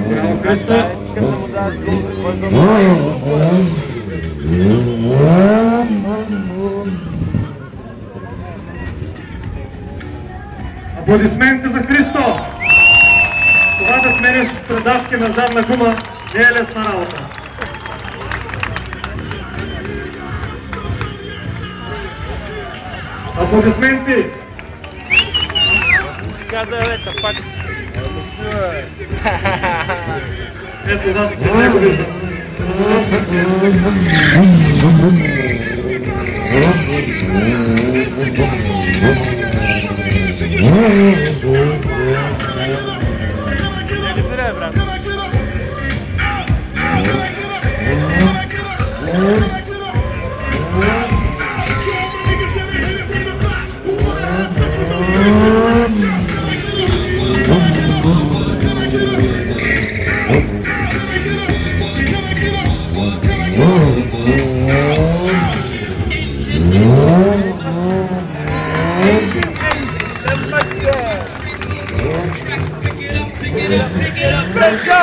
Браво, Христо! Аплодисменти за Христо! Това да смениш предавки на задна гума не е лесна работа. Аплодисменти! Каза, пак. Ето, значи се не го виждам. Let's go!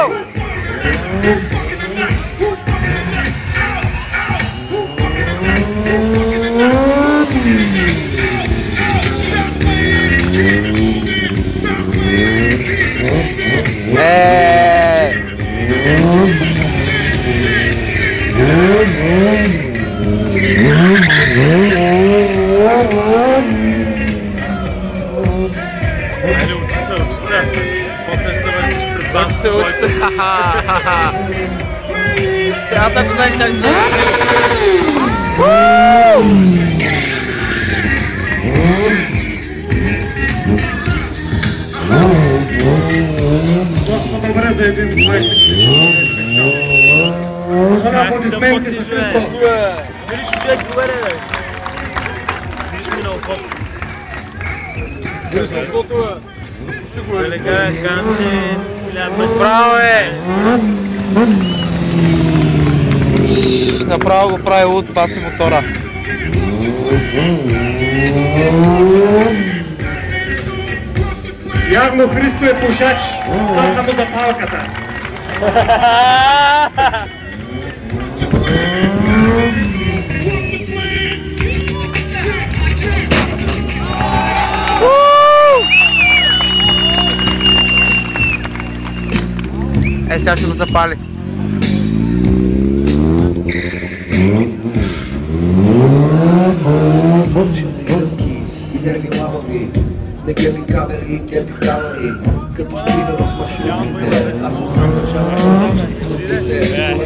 Учи се. Аз ако знаех как да... Доста добре за един 20. Шана аплодисменти за Христо. Виж човек, добре, бе. Виж ми на окото. Виж на окото, Селека, Канче, направо е! Направо го прави луд, паси мотора. Явно Христо е пушач, точно му за палката. Е, сега ще го запали. Не геби камери, геби камери. Като стрида в маршрутите, аз съм сам държава в институтите.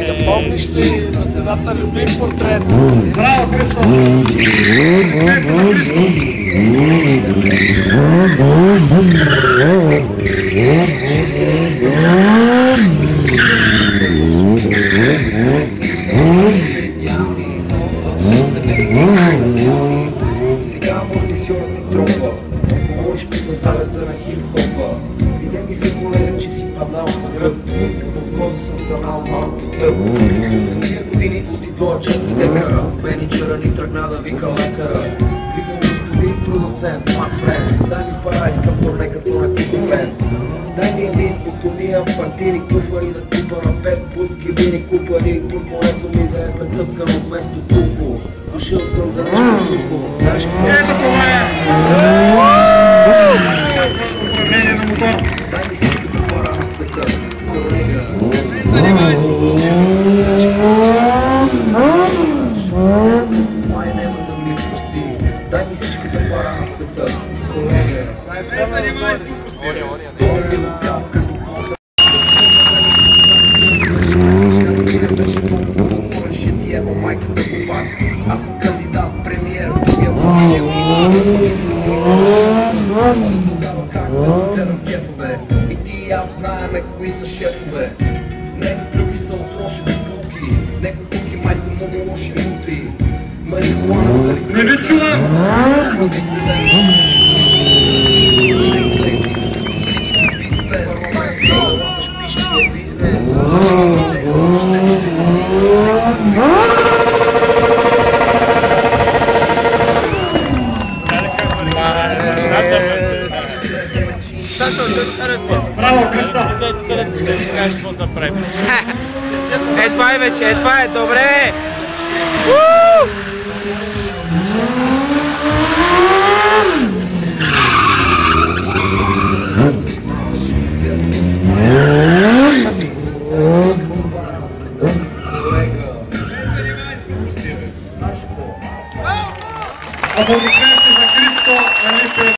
Да помниш ли на стената любим портрет? Браво, Христо! Сега амортисьорът ти тропа. Говориш ми за залеза на хип-хопа. И не ми се колега, че си паднал на гръб. От коза съм станал малко тъп. За тия години отидоя 4 декара. Менеджера ни тръгна да вика лекара. Викам господин продуцент, my friend. Дай ми пара, искам турне като на купен. Дай ми един от уния партийни куфари да купа на 5 путки, вини купари. Под морето ми да е претъпкано вместо тухо. Дошъл съм за нещо сухо. Знаеш какво? Ето това е! Управление на мотор. Дай ми си като пара на света, колега. Май няма да ми прости. Дай ми всичката пара на света, колега. Аз съм кандидат, премиер, тогава как да си гледам кефове. И ти и аз знаеме кои са шефове. Някои други са отрошени путки, някои куки май са много лоши мутри. Марихуана дали... Не ви чувам! Браво, Христо! Да ни кажеш какво да правим. Това е вече, това е добре! Аплодисменти за Христо.